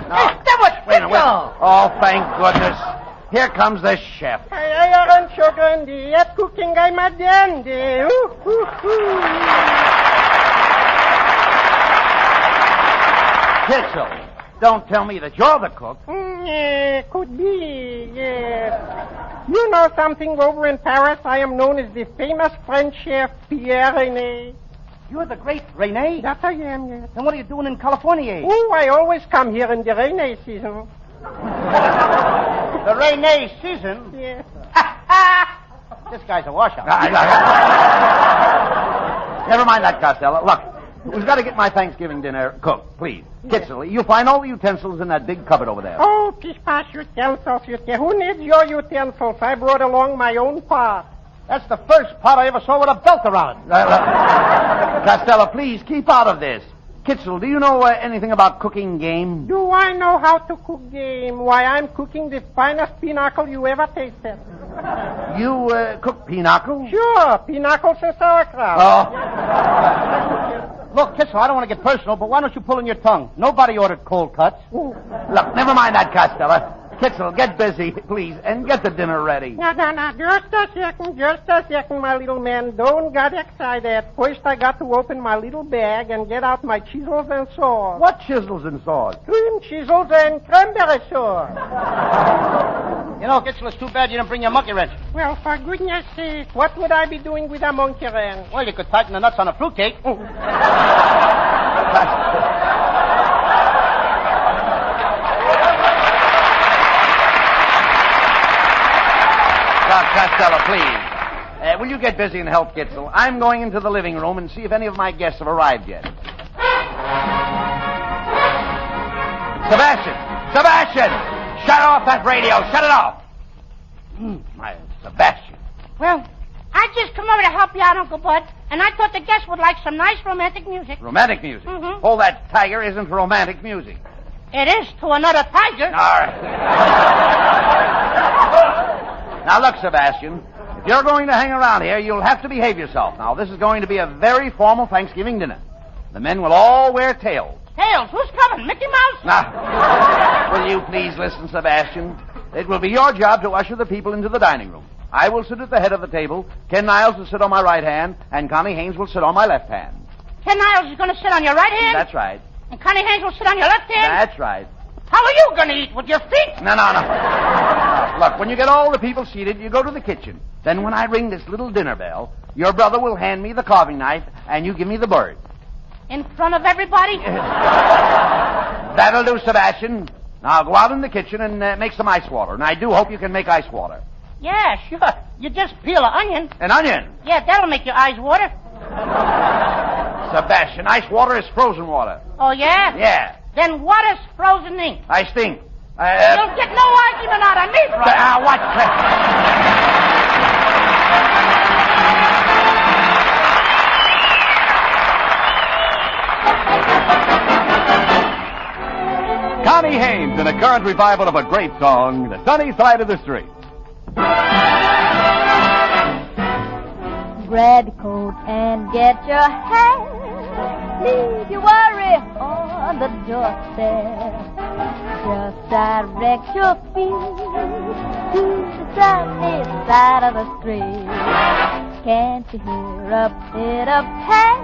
No. Hey, that was Wait a minute. Oh, thank goodness. Here comes the chef. I aren't sugar yet cooking I'm a dandy. Kitzel, don't tell me that you're the cook. Could be, yes. You know something over in Paris? I am known as the famous French chef Pierre Rene. You're the great Rene? That I am, yes. Then what are you doing in California? Oh, I always come here in the Rene season. The Rene season? Yes. This guy's a washout. Never mind that, Costello. Look, we've got to get my Thanksgiving dinner cooked, please. Kitzel, you'll find all the utensils in that big cupboard over there. Oh, pish-posh utensils. Who needs your utensils? I brought along my own pot. That's the first pot I ever saw with a belt around it. Costello, please, keep out of this. Kitzel, do you know anything about cooking game? Do I know how to cook game? Why, I'm cooking the finest pinochle you ever tasted. You cook pinochle? Sure, pinochle and sauerkraut. Oh. Look, Kitzel, I don't want to get personal, but why don't you pull in your tongue? Nobody ordered cold cuts. Ooh. Look, never mind that, Costello. Kitzel, get busy, please, and get the dinner ready. No. Just a second, my little man. Don't get excited. First, I got to open my little bag and get out my chisels and saws. What chisels and saws? Cream chisels and cranberry sauce. You know, Kitzel, it's too bad you didn't bring your monkey wrench. Well, for goodness sake, what would I be doing with a monkey wrench? Well, you could tighten the nuts on a fruitcake. Costello, please. Will you get busy and help Kitzel? I'm going into the living room and see if any of my guests have arrived yet. Sebastian! Shut off that radio! Shut it off! My Sebastian. Well, I just come over to help you out, Uncle Bud, and I thought the guests would like some nice romantic music. Romantic music? Mm-hmm. Oh, that tiger isn't romantic music. It is to another tiger. All right. Now, look, Sebastian, if you're going to hang around here, you'll have to behave yourself. Now, this is going to be a very formal Thanksgiving dinner. The men will all wear tails. Tails? Who's coming? Mickey Mouse? Now, will you please listen, Sebastian? It will be your job to usher the people into the dining room. I will sit at the head of the table. Ken Niles will sit on my right hand, and Connie Haynes will sit on my left hand. Ken Niles is going to sit on your right hand? That's right. And Connie Haynes will sit on your left hand? That's right. How are you going to eat? With your feet? No. Look, when you get all the people seated, you go to the kitchen. Then when I ring this little dinner bell, your brother will hand me the carving knife, and you give me the bird. In front of everybody? That'll do, Sebastian. Now go out in the kitchen and make some ice water. And I do hope you can make ice water. Yeah, sure. You just peel an onion. An onion? Yeah, that'll make your eyes water. Sebastian, ice water is frozen water. Oh, yeah? Yeah. Then what is frozen ink? I stink. You'll get no argument out of me, brother. What? Connie Haynes in a current revival of a great song, The Sunny Side of the Street. Grab your coat and get your hat. Leave your worry on the doorstep. Just direct your feet to the sunny side of the street. Can't you hear a bit of pain?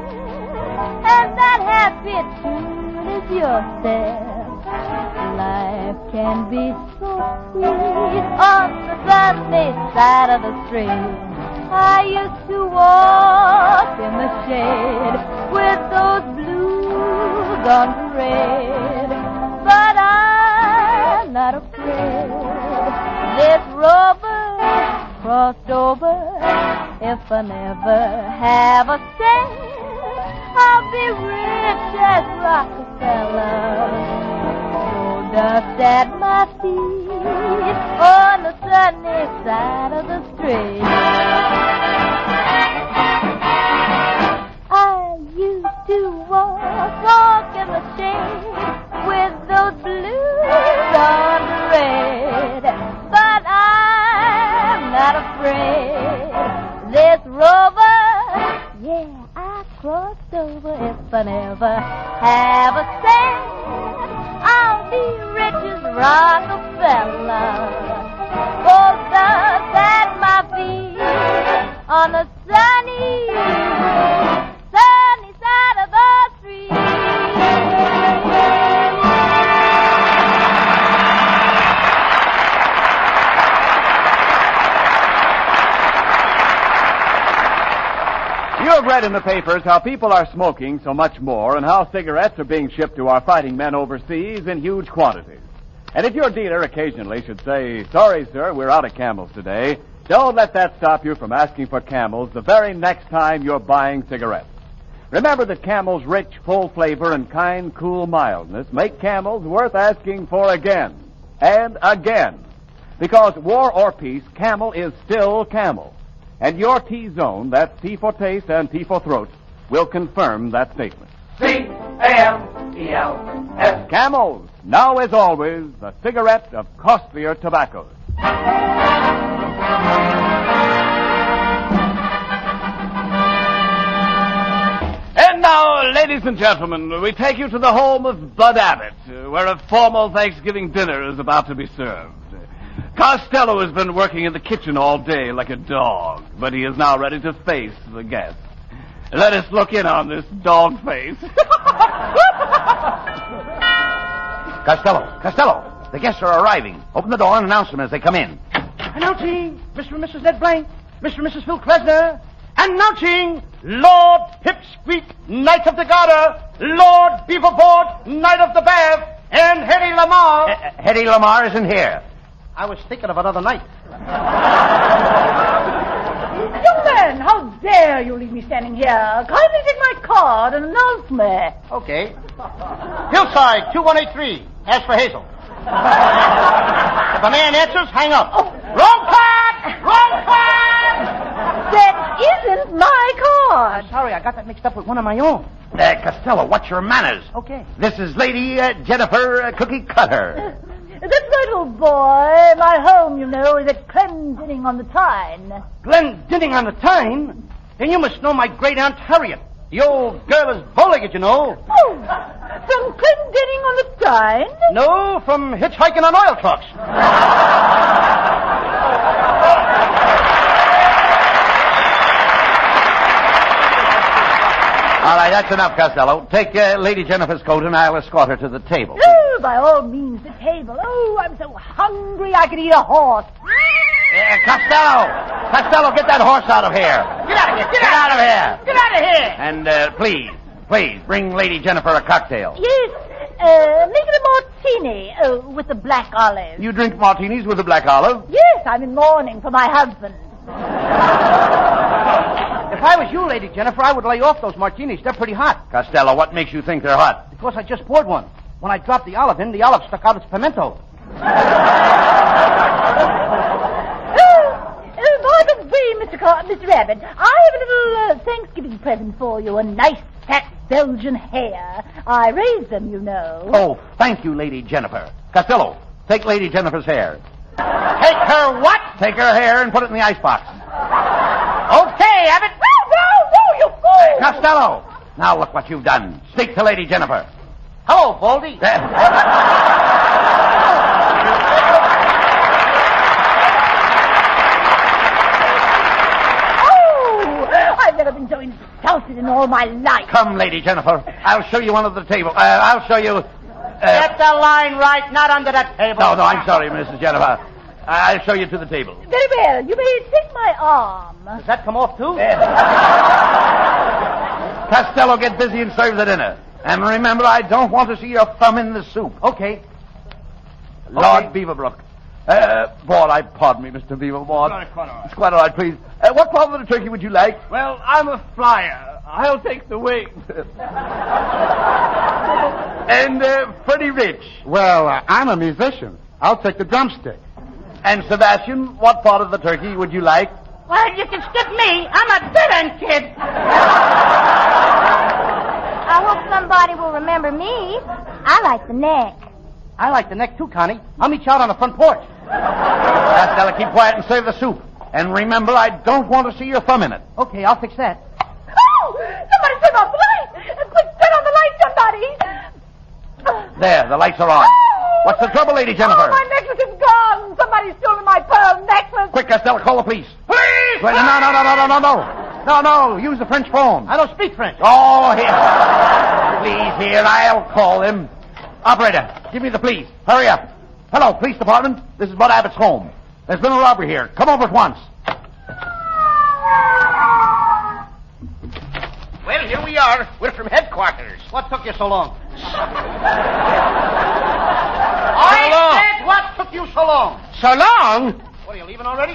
And that happy tune is your step. Life can be so sweet on the sunny side of the street. I used to walk in the shade with those blues on parade, but I'm not afraid. This rover crossed over. If I never have a cent, I'll be rich as Rockefeller. No dust at my feet on the sunny side of the street. I used to walk in the shade with those blues on parade, but I'm not afraid. This rover, yeah, I crossed over. If I never have a cent, I'll be rich as Rockefeller. Oh, dust at my feet on the sunny side of the street. You have read in the papers how people are smoking so much more and how cigarettes are being shipped to our fighting men overseas in huge quantities. And if your dealer occasionally should say, "Sorry, sir, we're out of Camels today," don't let that stop you from asking for Camels the very next time you're buying cigarettes. Remember that Camel's rich, full flavor and kind, cool mildness make Camels worth asking for again and again. Because war or peace, Camel is still Camel. And your T-zone, that's T for taste and T for throat, will confirm that statement. C-A-M-E-L-S. Camels, now as always, the cigarette of costlier tobaccos. And now, ladies and gentlemen, we take you to the home of Bud Abbott, where a formal Thanksgiving dinner is about to be served. Costello has been working in the kitchen all day like a dog, but he is now ready to face the guests. Let us look in on this dog face. Costello, the guests are arriving. Open the door and announce them as they come in. Announcing Mr. and Mrs. Ned Blank, Mr. and Mrs. Phil Klesner. Announcing Lord Pipsqueak, Knight of the Garter, Lord Beaverboard, Knight of the Bath, and Hetty Lamar. Hetty Lamar isn't here. I was thinking of another night. Young man, how dare you leave me standing here? Kindly take my card and announce me. Okay. Hillside, 2183. Ask for Hazel. If a man answers, hang up. Oh. Wrong card! Wrong card! That isn't my card. I'm sorry, I got that mixed up with one of my own. Costello, what's your manners? Okay. This is Lady Jennifer Cookie Cutter. That's right, old boy. My home, you know, is at Glendinning on the Tyne. Glendinning on the Tyne? Then you must know my great Aunt Harriet. The old girl is bowlegged, you know. Oh, from Glendinning on the Tyne? No, from hitchhiking on oil trucks. All right, that's enough, Costello. Take Lady Jennifer's coat and I'll escort her to the table. Oh, by all means, the table. Oh, I'm so hungry I could eat a horse. Costello, get that horse out of here. Get out of here. Get out of here. Get out of here. And please, bring Lady Jennifer a cocktail. Yes, make it a martini with a black olive. You drink martinis with a black olive? Yes, I'm in mourning for my husband. If I was you, Lady Jennifer, I would lay off those martinis. They're pretty hot. Costello, what makes you think they're hot? Because I just poured one. When I dropped the olive in, the olive stuck out its pimento. By the way, Mr. Abbott, I have a little Thanksgiving present for you. A nice, fat Belgian hare. I raised them, you know. Oh, thank you, Lady Jennifer. Costello, take Lady Jennifer's hair. Take her what? Take her hair and put it in the icebox. Okay, Abbott. No, you fool! Costello, now look what you've done. Speak to Lady Jennifer. Hello, Baldy. I've never been so insulted in all my life. Come, Lady Jennifer. I'll show you under the table. I'll show you... Get the line right, not under that table. No, I'm sorry, Mrs. Jennifer. I'll show you to the table. Very well. You may take my arm. Does that come off, too? Costello, get busy and serve the dinner. And remember, I don't want to see your thumb in the soup. Okay. Lord Beaverbrook. Pardon me, Mr. Beaverbrook. It's quite all right, please. What part of the turkey would you like? Well, I'm a flyer. I'll take the wing. And Freddie Rich. Well, I'm a musician. I'll take the drumstick. And Sebastian, what part of the turkey would you like? Well, you can skip me. I'm a dead-end kid. I hope somebody will remember me. I like the neck. I like the neck, too, Connie. I'll meet you out on the front porch. Costello, keep quiet and serve the soup. And remember, I don't want to see your thumb in it. Okay, I'll fix that. Oh! Somebody turn off the light! Quick, turn on the light, somebody! There, the lights are on. What's the trouble, Lady Jennifer? Oh, my necklace is gone! Somebody's stolen my pearl necklace! Quick, Costello, call the police. Please! Wait, no, use the French phone. I don't speak French. Oh, here. Please, here, I'll call him. Operator, give me the police. Hurry up. Hello, police department. This is Bud Abbott's home. There's been a robbery here. Come over at once. Well, here we are. We're from headquarters. What took you so long? I said, what took you so long? So long? What, are you leaving already?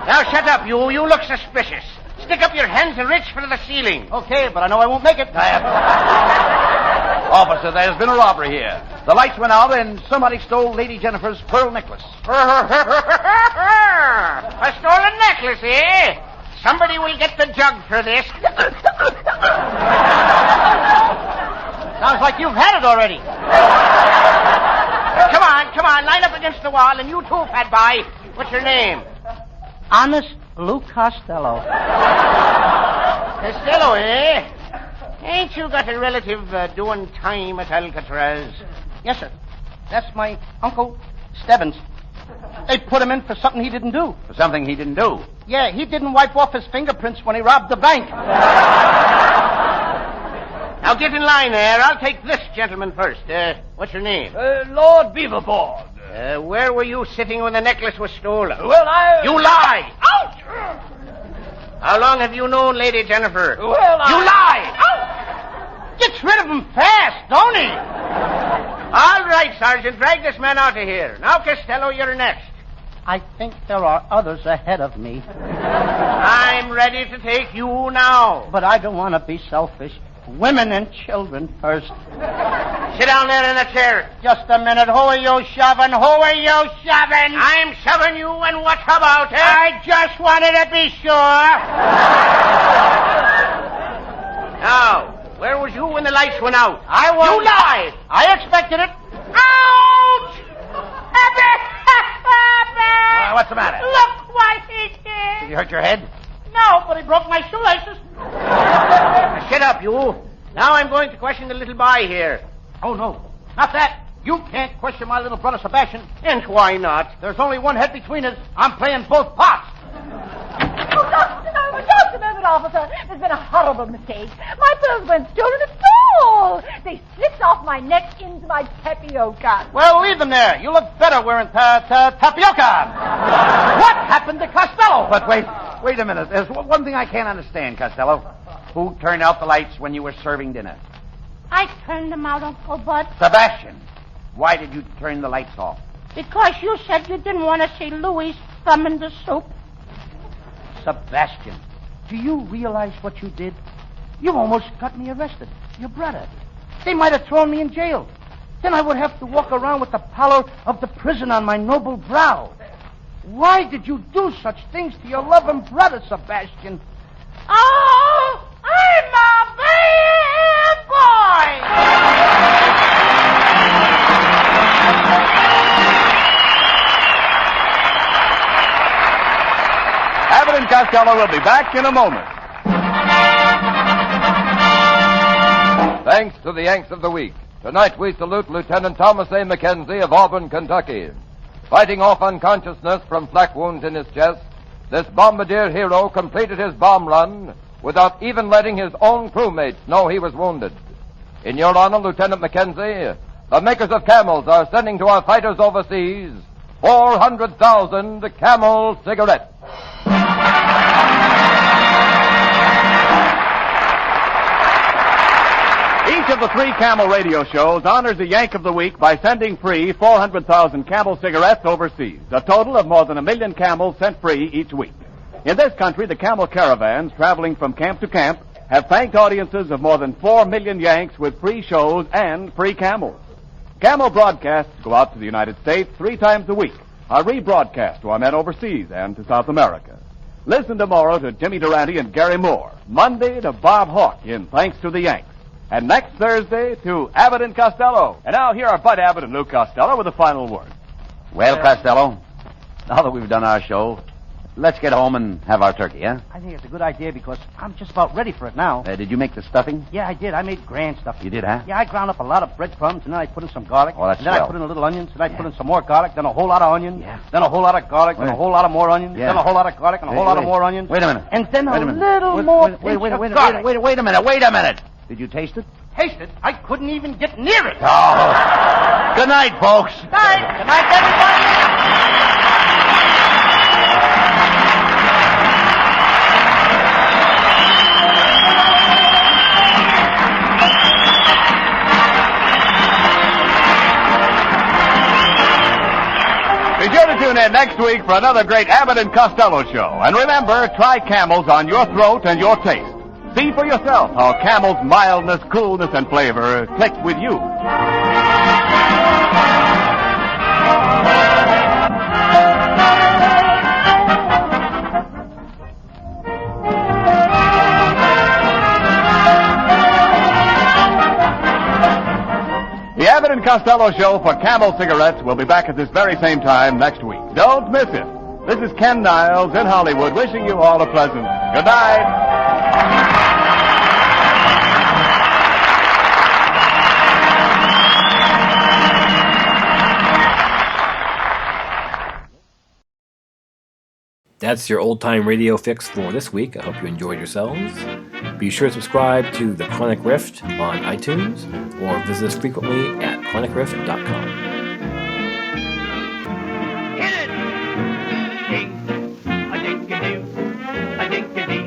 Now, shut up, you. You look suspicious. Stick up your hands and reach for the ceiling. Okay, but I know I won't make it. Officer, there's been a robbery here. The lights went out and somebody stole Lady Jennifer's pearl necklace. A stolen necklace, eh? Somebody will get the jug for this. Sounds like you've had it already. Come on, line up against the wall, and you too, fat boy. What's your name? Honest Lou Costello. Costello, eh? Ain't you got a relative doing time at Alcatraz? Yes, sir. That's my Uncle Stebbins. They put him in for something he didn't do. For something he didn't do? Yeah, he didn't wipe off his fingerprints when he robbed the bank. Now get in line there. I'll take this gentleman first. What's your name? Lord Beaverboard. Where were you sitting when the necklace was stolen? Well, You lie! Ouch! How long have you known Lady Jennifer? Well, You lie! Ouch! Gets rid of him fast, don't he? All right, Sergeant. Drag this man out of here. Now, Costello, you're next. I think there are others ahead of me. I'm ready to take you now. But I don't want to be selfish. Women and children first. Sit down there in the chair. Just a minute. Who are you shoving? Who are you shoving? I'm shoving you, and what about it? I just wanted to be sure. Now, where was you when the lights went out? I was. You lied. I expected it. Ouch! What's the matter? Look what he did! Did you hurt your head? No, but he broke my shoelaces. Shut up, you. Now I'm going to question the little boy here. Oh, no. Not that. You can't question my little brother Sebastian. And why not? There's only one head between us. I'm playing both parts. Oh, just a moment, officer. There's been a horrible mistake. My pearls weren't stolen at all. They slipped off my neck into my tapioca. Well, leave them there. You look better wearing tapioca. What happened to Costello? But wait a minute. There's one thing I can't understand, Costello. Who turned out the lights when you were serving dinner? I turned them out, Uncle Bud, Sebastian. Why did you turn the lights off? because you said you didn't want to see Louis' thumb in the soup. Sebastian, do you realize what you did? You almost got me arrested. Your brother. They might have thrown me in jail. Then I would have to walk around with the pallor of the prison on my noble brow. Why did you do such things to your loving brother, Sebastian? Oh, I'm a baby! Abbott and Costello will be back in a moment. Thanks to the Yanks of the Week. Tonight we salute Lieutenant Thomas A. McKenzie of Auburn, Kentucky. Fighting off unconsciousness from flak wounds in his chest, this bombardier hero completed his bomb run without even letting his own crewmates know he was wounded. In your honor, Lieutenant McKenzie, the makers of Camels are sending to our fighters overseas 400,000 Camel cigarettes. Each of the 3 Camel radio shows honors the Yank of the Week by sending free 400,000 Camel cigarettes overseas, a total of more than 1 million Camels sent free each week. In this country, the Camel caravans traveling from camp to camp have thanked audiences of more than 4 million Yanks with free shows and free Camels. Camel broadcasts go out to the United States 3 times a week, are rebroadcast to our men overseas and to South America. Listen tomorrow to Jimmy Durante and Gary Moore, Monday to Bob Hawke in Thanks to the Yanks, and next Thursday to Abbott and Costello. And now here are Bud Abbott and Lou Costello with the final word. Well, Costello, now that we've done our show, let's get home and have our turkey, huh? I think it's a good idea because I'm just about ready for it now. Did you make the stuffing? Yeah, I did. I made grand stuffing. You did, huh? Yeah, I ground up a lot of breadcrumbs, and then I put in some garlic. Oh, that's and then swell. I put in a little onions, and I put in some more garlic, then a whole lot of onions, then a whole lot of garlic, then a whole lot of more onions, then a whole lot of garlic, and a whole lot of more onions. Wait a minute. And then Wait a a minute. little more pinch of garlic. Wait a minute. Did you taste it? Taste it? I couldn't even get near it. Oh. Good night, folks. Good night. Good night, everybody. Be sure to tune in next week for another great Abbott and Costello show. And remember, try Camels on your throat and your taste. See for yourself how Camel's mildness, coolness, and flavor click with you. The Abbott and Costello show for Camel cigarettes will be back at this very same time next week. Don't miss it. This is Ken Niles in Hollywood wishing you all a pleasant good night. That's your old-time radio fix for this week. I hope you enjoyed yourselves. Be sure to subscribe to The Chronic Rift on iTunes or visit us frequently at chronicrift.com. Hit it! Ding, a dink-a-doo, a dink-a-dee,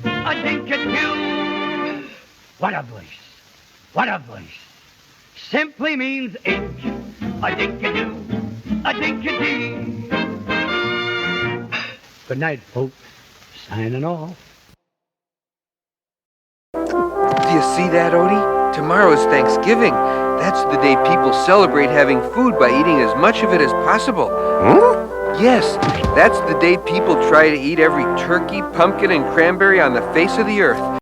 a dink-a-doo. What a voice! What a voice! Simply means ink. A dink-a-doo, a dink-a-dee. Good night, folks. Signing off. Do you see that, Odie? Tomorrow's Thanksgiving. That's the day people celebrate having food by eating as much of it as possible. Yes, that's the day people try to eat every turkey, pumpkin, and cranberry on the face of the earth.